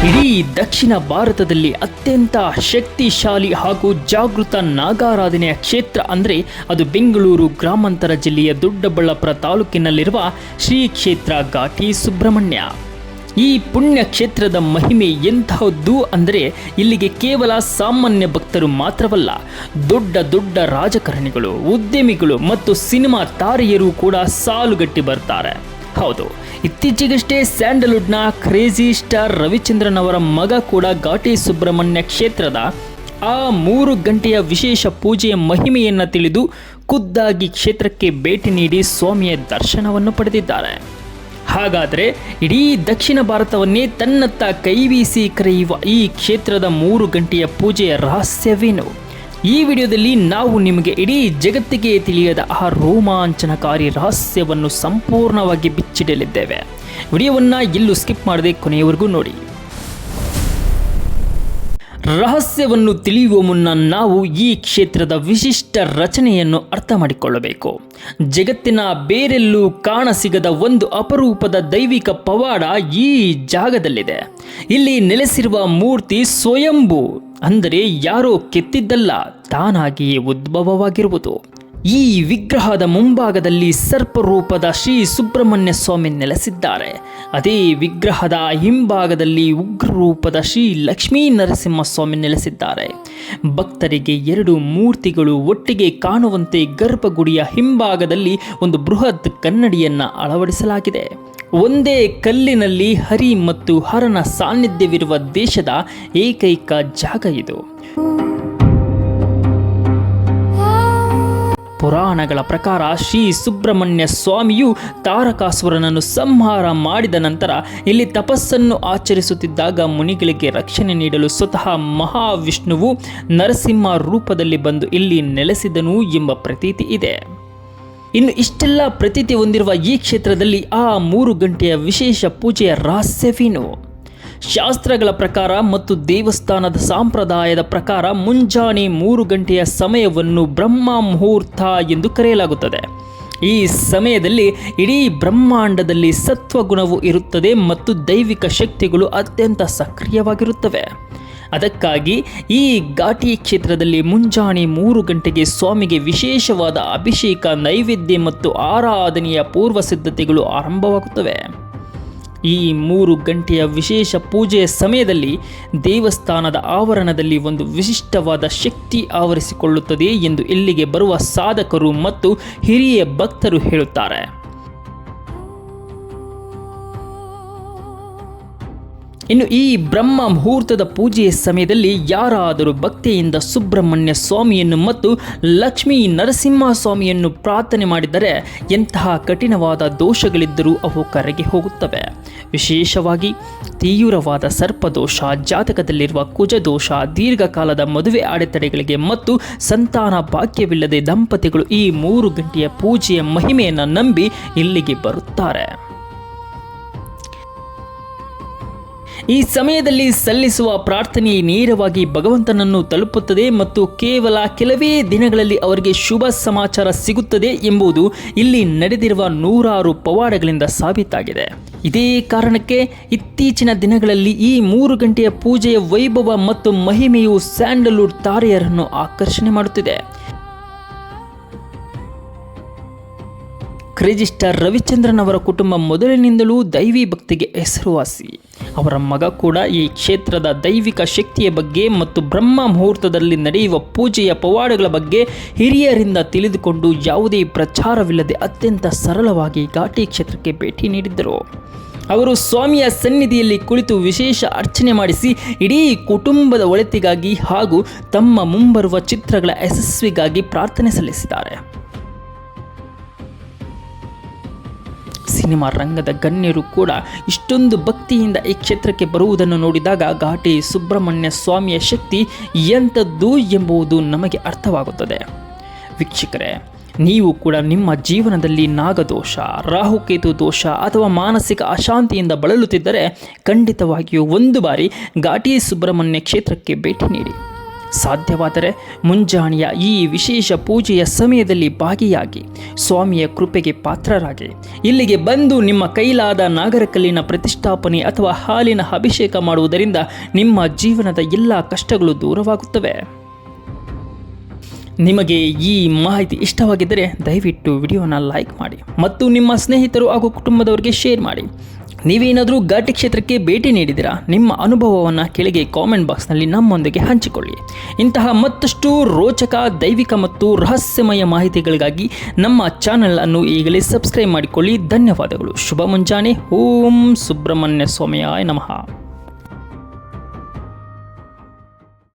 ಇಡೀ ದಕ್ಷಿಣ ಭಾರತದಲ್ಲಿ ಅತ್ಯಂತ ಶಕ್ತಿಶಾಲಿ ಹಾಗೂ ಜಾಗೃತ ನಾಗಾರಾಧನೆಯ ಕ್ಷೇತ್ರ ಅಂದರೆ ಅದು ಬೆಂಗಳೂರು ಗ್ರಾಮಾಂತರ ಜಿಲ್ಲೆಯ ದೊಡ್ಡಬಳ್ಳಾಪುರ ತಾಲೂಕಿನಲ್ಲಿರುವ ಶ್ರೀ ಕ್ಷೇತ್ರ ಘಾಟಿ ಸುಬ್ರಹ್ಮಣ್ಯ. ಈ ಪುಣ್ಯ ಕ್ಷೇತ್ರದ ಮಹಿಮೆ ಎಂತಹದ್ದು ಅಂದರೆ ಇಲ್ಲಿಗೆ ಕೇವಲ ಸಾಮಾನ್ಯ ಭಕ್ತರು ಮಾತ್ರವಲ್ಲ, ದೊಡ್ಡ ದೊಡ್ಡ ರಾಜಕಾರಣಿಗಳು, ಉದ್ಯಮಿಗಳು ಮತ್ತು ಸಿನಿಮಾ ತಾರೆಯರು ಕೂಡ ಸಾಲುಗಟ್ಟಿ ಬರ್ತಾರೆ. ಹೌದು, ಇತ್ತೀಚೆಗಷ್ಟೇ ಸ್ಯಾಂಡಲ್ವುಡ್ನ ಕ್ರೇಜಿ ಸ್ಟಾರ್ ರವಿಚಂದ್ರನ್ ಅವರ ಮಗ ಕೂಡ ಘಾಟಿ ಸುಬ್ರಹ್ಮಣ್ಯ ಕ್ಷೇತ್ರದ ಆ 3 ಗಂಟೆಯ ವಿಶೇಷ ಪೂಜೆಯ ಮಹಿಮೆಯನ್ನು ತಿಳಿದು ಖುದ್ದಾಗಿ ಕ್ಷೇತ್ರಕ್ಕೆ ಭೇಟಿ ನೀಡಿ ಸ್ವಾಮಿಯ ದರ್ಶನವನ್ನು ಪಡೆದಿದ್ದಾರೆ. ಹಾಗಾದರೆ ಇಡೀ ದಕ್ಷಿಣ ಭಾರತವನ್ನೇ ತನ್ನತ್ತ ಕೈಬೀಸಿ ಕರೆಯುವ ಈ ಕ್ಷೇತ್ರದ 3 ಗಂಟೆಯ ಪೂಜೆಯ ರಹಸ್ಯವೇನು? ಈ ವಿಡಿಯೋದಲ್ಲಿ ನಾವು ನಿಮಗೆ ಇಡೀ ಜಗತ್ತಿಗೆ ತಿಳಿಯದ ಆ ರೋಮಾಂಚನಕಾರಿ ರಹಸ್ಯವನ್ನು ಸಂಪೂರ್ಣವಾಗಿ ಬಿಚ್ಚಿಡಲಿದ್ದೇವೆ. ವಿಡಿಯೋವನ್ನು ಎಲ್ಲೂ ಸ್ಕಿಪ್ ಮಾಡದೆ ಕೊನೆಯವರೆಗೂ ನೋಡಿ. ರಹಸ್ಯವನ್ನು ತಿಳಿಯುವ ಮುನ್ನ ನಾವು ಈ ಕ್ಷೇತ್ರದ ವಿಶಿಷ್ಟ ರಚನೆಯನ್ನು ಅರ್ಥ ಮಾಡಿಕೊಳ್ಳಬೇಕು. ಜಗತ್ತಿನ ಬೇರೆಲ್ಲೂ ಕಾಣಸಿಗದ ಒಂದು ಅಪರೂಪದ ದೈವಿಕ ಪವಾಡ ಈ ಜಾಗದಲ್ಲಿದೆ. ಇಲ್ಲಿ ನೆಲೆಸಿರುವ ಮೂರ್ತಿ ಸ್ವಯಂಭೂ, ಅಂದರೆ ಯಾರೋ ಕೆತ್ತಿದ್ದಲ್ಲ, ತಾನಾಗಿಯೇ ಉದ್ಭವವಾಗಿರುವುದು. ಈ ವಿಗ್ರಹದ ಮುಂಭಾಗದಲ್ಲಿ ಸರ್ಪರೂಪದ ಶ್ರೀ ಸುಬ್ರಹ್ಮಣ್ಯ ಸ್ವಾಮಿ ನೆಲೆಸಿದ್ದಾರೆ. ಅದೇ ವಿಗ್ರಹದ ಹಿಂಭಾಗದಲ್ಲಿ ಉಗ್ರರೂಪದ ಶ್ರೀ ಲಕ್ಷ್ಮೀ ನರಸಿಂಹಸ್ವಾಮಿ ನೆಲೆಸಿದ್ದಾರೆ. ಭಕ್ತರಿಗೆ 2 ಮೂರ್ತಿಗಳು ಒಟ್ಟಿಗೆ ಕಾಣುವಂತೆ ಗರ್ಭಗುಡಿಯ ಹಿಂಭಾಗದಲ್ಲಿ ಒಂದು ಬೃಹತ್ ಕನ್ನಡಿಯನ್ನು ಅಳವಡಿಸಲಾಗಿದೆ. ಒಂದೇ ಕಲ್ಲಿನಲ್ಲಿ ಹರಿ ಮತ್ತು ಹರನ ಸಾನ್ನಿಧ್ಯವಿರುವ ದೇಶದ ಏಕೈಕ ಜಾಗ ಇದು. ಪುರಾಣಗಳ ಪ್ರಕಾರ ಶ್ರೀ ಸುಬ್ರಹ್ಮಣ್ಯ ಸ್ವಾಮಿಯು ತಾರಕಾಸುರನನ್ನು ಸಂಹಾರ ಮಾಡಿದ ನಂತರ ಇಲ್ಲಿ ತಪಸ್ಸನ್ನು ಆಚರಿಸುತ್ತಿದ್ದಾಗ ಮುನಿಗಳಿಗೆ ರಕ್ಷಣೆ ನೀಡಲು ಸ್ವತಃ ಮಹಾವಿಷ್ಣುವು ನರಸಿಂಹ ರೂಪದಲ್ಲಿ ಬಂದು ಇಲ್ಲಿ ನೆಲೆಸಿದನು ಎಂಬ ಪ್ರತೀತಿ ಇದೆ. ಇನ್ನು ಇಷ್ಟೆಲ್ಲ ಪ್ರತೀತಿ ಹೊಂದಿರುವ ಈ ಕ್ಷೇತ್ರದಲ್ಲಿ ಆ 3 ಗಂಟೆಯ ವಿಶೇಷ ಪೂಜೆಯ ರಹಸ್ಯವೇನು? ಶಾಸ್ತ್ರಗಳ ಪ್ರಕಾರ ಮತ್ತು ದೇವಸ್ಥಾನದ ಸಂಪ್ರದಾಯದ ಪ್ರಕಾರ ಮುಂಜಾನೆ 3 ಗಂಟೆಯ ಸಮಯವನ್ನು ಬ್ರಹ್ಮ ಮುಹೂರ್ತ ಎಂದು ಕರೆಯಲಾಗುತ್ತದೆ. ಈ ಸಮಯದಲ್ಲಿ ಇಡೀ ಬ್ರಹ್ಮಾಂಡದಲ್ಲಿ ಸತ್ವಗುಣವು ಇರುತ್ತದೆ ಮತ್ತು ದೈವಿಕ ಶಕ್ತಿಗಳು ಅತ್ಯಂತ ಸಕ್ರಿಯವಾಗಿರುತ್ತವೆ. ಅದಕ್ಕಾಗಿ ಈ ಘಾಟಿ ಕ್ಷೇತ್ರದಲ್ಲಿ ಮುಂಜಾನೆ 3 ಗಂಟೆಗೆ ಸ್ವಾಮಿಗೆ ವಿಶೇಷವಾದ ಅಭಿಷೇಕ, ನೈವೇದ್ಯ ಮತ್ತು ಆರಾಧನೆಯ ಪೂರ್ವ ಸಿದ್ಧತೆಗಳು ಆರಂಭವಾಗುತ್ತವೆ. ಈ 3 ಗಂಟೆಯ ವಿಶೇಷ ಪೂಜೆಯ ಸಮಯದಲ್ಲಿ ದೇವಸ್ಥಾನದ ಆವರಣದಲ್ಲಿ ಒಂದು ವಿಶಿಷ್ಟವಾದ ಶಕ್ತಿ ಆವರಿಸಿಕೊಳ್ಳುತ್ತದೆ ಎಂದು ಇಲ್ಲಿಗೆ ಬರುವ ಸಾಧಕರು ಮತ್ತು ಹಿರಿಯ ಭಕ್ತರು ಹೇಳುತ್ತಾರೆ. ಇನ್ನು ಈ ಬ್ರಹ್ಮ ಮುಹೂರ್ತದ ಪೂಜೆಯ ಸಮಯದಲ್ಲಿ ಯಾರಾದರೂ ಭಕ್ತಿಯಿಂದ ಸುಬ್ರಹ್ಮಣ್ಯ ಸ್ವಾಮಿಯನ್ನು ಮತ್ತು ಲಕ್ಷ್ಮೀ ನರಸಿಂಹ ಸ್ವಾಮಿಯನ್ನು ಪ್ರಾರ್ಥನೆ ಮಾಡಿದರೆ ಎಂತಹ ಕಠಿಣವಾದ ದೋಷಗಳಿದ್ದರೂ ಅವು ಕರಗಿ ಹೋಗುತ್ತವೆ. ವಿಶೇಷವಾಗಿ ತೀವ್ರವಾದ ಸರ್ಪದೋಷ, ಜಾತಕದಲ್ಲಿರುವ ಕುಜದೋಷ, ದೀರ್ಘಕಾಲದ ಮದುವೆ ಅಡೆತಡೆಗಳಿಗೆ ಮತ್ತು ಸಂತಾನ ಭಾಗ್ಯವಿಲ್ಲದೆ ದಂಪತಿಗಳು ಈ 3 ಗಂಟೆಯ ಪೂಜೆಯ ಮಹಿಮೆಯನ್ನು ನಂಬಿ ಇಲ್ಲಿಗೆ ಬರುತ್ತಾರೆ. ಈ ಸಮಯದಲ್ಲಿ ಸಲ್ಲಿಸುವ ಪ್ರಾರ್ಥನೆ ನೇರವಾಗಿ ಭಗವಂತನನ್ನು ತಲುಪುತ್ತದೆ ಮತ್ತು ಕೇವಲ ಕೆಲವೇ ದಿನಗಳಲ್ಲಿ ಅವರಿಗೆ ಶುಭ ಸಮಾಚಾರ ಸಿಗುತ್ತದೆ ಎಂಬುದು ಇಲ್ಲಿ ನಡೆದಿರುವ 100 ಪವಾಡಗಳಿಂದ ಸಾಬೀತಾಗಿದೆ. ಇದೇ ಕಾರಣಕ್ಕೆ ಇತ್ತೀಚಿನ ದಿನಗಳಲ್ಲಿ ಈ 3 ಗಂಟೆಯ ಪೂಜೆಯ ವೈಭವ ಮತ್ತು ಮಹಿಮೆಯು ಸ್ಯಾಂಡಲ್ವುಡ್ ತಾರೆಯರನ್ನು ಆಕರ್ಷಣೆ ಮಾಡುತ್ತಿದೆ. ಕ್ರೇಜಿ ಸ್ಟಾರ್ ರವಿಚಂದ್ರನ್ ಅವರ ಕುಟುಂಬ ಮೊದಲಿನಿಂದಲೂ ದೈವಿ ಭಕ್ತಿಗೆ ಹೆಸರುವಾಸಿ. ಅವರ ಮಗ ಕೂಡ ಈ ಕ್ಷೇತ್ರದ ದೈವಿಕ ಶಕ್ತಿಯ ಬಗ್ಗೆ ಮತ್ತು ಬ್ರಹ್ಮ ಮುಹೂರ್ತದಲ್ಲಿ ನಡೆಯುವ ಪೂಜೆಯ ಪವಾಡಗಳ ಬಗ್ಗೆ ಹಿರಿಯರಿಂದ ತಿಳಿದುಕೊಂಡು ಯಾವುದೇ ಪ್ರಚಾರವಿಲ್ಲದೆ ಅತ್ಯಂತ ಸರಳವಾಗಿ ಘಾಟಿ ಕ್ಷೇತ್ರಕ್ಕೆ ಭೇಟಿ ನೀಡಿದ್ದರು. ಅವರು ಸ್ವಾಮಿಯ ಸನ್ನಿಧಿಯಲ್ಲಿ ಕುಳಿತು ವಿಶೇಷ ಅರ್ಚನೆ ಮಾಡಿಸಿ ಇಡೀ ಕುಟುಂಬದ ಒಳಿತಿಗಾಗಿ ಹಾಗೂ ತಮ್ಮ ಮುಂಬರುವ ಚಿತ್ರಗಳ ಯಶಸ್ವಿಗಾಗಿ ಪ್ರಾರ್ಥನೆ ಸಲ್ಲಿಸಿದ್ದಾರೆ. ಸಿನಿಮಾ ರಂಗದ ಗಣ್ಯರು ಕೂಡ ಇಷ್ಟೊಂದು ಭಕ್ತಿಯಿಂದ ಈ ಕ್ಷೇತ್ರಕ್ಕೆ ಬರುವುದನ್ನು ನೋಡಿದಾಗ ಘಾಟಿ ಸುಬ್ರಹ್ಮಣ್ಯ ಸ್ವಾಮಿಯ ಶಕ್ತಿ ಎಂಥದ್ದು ಎಂಬುದು ನಮಗೆ ಅರ್ಥವಾಗುತ್ತದೆ. ವೀಕ್ಷಕರೇ, ನೀವು ಕೂಡ ನಿಮ್ಮ ಜೀವನದಲ್ಲಿ ನಾಗದೋಷ, ರಾಹುಕೇತು ದೋಷ ಅಥವಾ ಮಾನಸಿಕ ಅಶಾಂತಿಯಿಂದ ಬಳಲುತ್ತಿದ್ದರೆ ಖಂಡಿತವಾಗಿಯೂ ಒಂದು ಬಾರಿ ಘಾಟಿ ಸುಬ್ರಹ್ಮಣ್ಯ ಕ್ಷೇತ್ರಕ್ಕೆ ಭೇಟಿ ನೀಡಿ. ಸಾಧ್ಯವಾದರೆ ಮುಂಜಾನೆಯ ಈ ವಿಶೇಷ ಪೂಜೆಯ ಸಮಯದಲ್ಲಿ ಭಾಗಿಯಾಗಿ ಸ್ವಾಮಿಯ ಕೃಪೆಗೆ ಪಾತ್ರರಾಗಿ. ಇಲ್ಲಿಗೆ ಬಂದು ನಿಮ್ಮ ಕೈಲಾದ ನಾಗರಕಲ್ಲಿನ ಪ್ರತಿಷ್ಠಾಪನೆ ಅಥವಾ ಹಾಲಿನ ಅಭಿಷೇಕ ಮಾಡುವುದರಿಂದ ನಿಮ್ಮ ಜೀವನದ ಎಲ್ಲ ಕಷ್ಟಗಳು ದೂರವಾಗುತ್ತವೆ. ನಿಮಗೆ ಈ ಮಾಹಿತಿ ಇಷ್ಟವಾಗಿದ್ದರೆ ದಯವಿಟ್ಟು ವಿಡಿಯೋನ ಲೈಕ್ ಮಾಡಿ ಮತ್ತು ನಿಮ್ಮ ಸ್ನೇಹಿತರು ಹಾಗೂ ಕುಟುಂಬದವರಿಗೆ ಶೇರ್ ಮಾಡಿ. ನೀವೇನಾದರೂ ಘಾಟಿ ಕ್ಷೇತ್ರಕ್ಕೆ ಭೇಟಿ ನೀಡಿದಿರಾ? ನಿಮ್ಮ ಅನುಭವವನ್ನು ಕೆಳಗೆ ಕಾಮೆಂಟ್ ಬಾಕ್ಸ್ನಲ್ಲಿ ನಮ್ಮೊಂದಿಗೆ ಹಂಚಿಕೊಳ್ಳಿ. ಇಂತಹ ಮತ್ತಷ್ಟು ರೋಚಕ, ದೈವಿಕ ಮತ್ತು ರಹಸ್ಯಮಯ ಮಾಹಿತಿಗಳಿಗಾಗಿ ನಮ್ಮ ಚಾನೆಲ್ ಅನ್ನು ಈಗಲೇ ಸಬ್ಸ್ಕ್ರೈಬ್ ಮಾಡಿಕೊಳ್ಳಿ. ಧನ್ಯವಾದಗಳು. ಶುಭ ಮುಂಜಾನೆ. ಓಂ ಸುಬ್ರಹ್ಮಣ್ಯ ಸ್ವಾಮಿಯಾಯ ನಮಃ.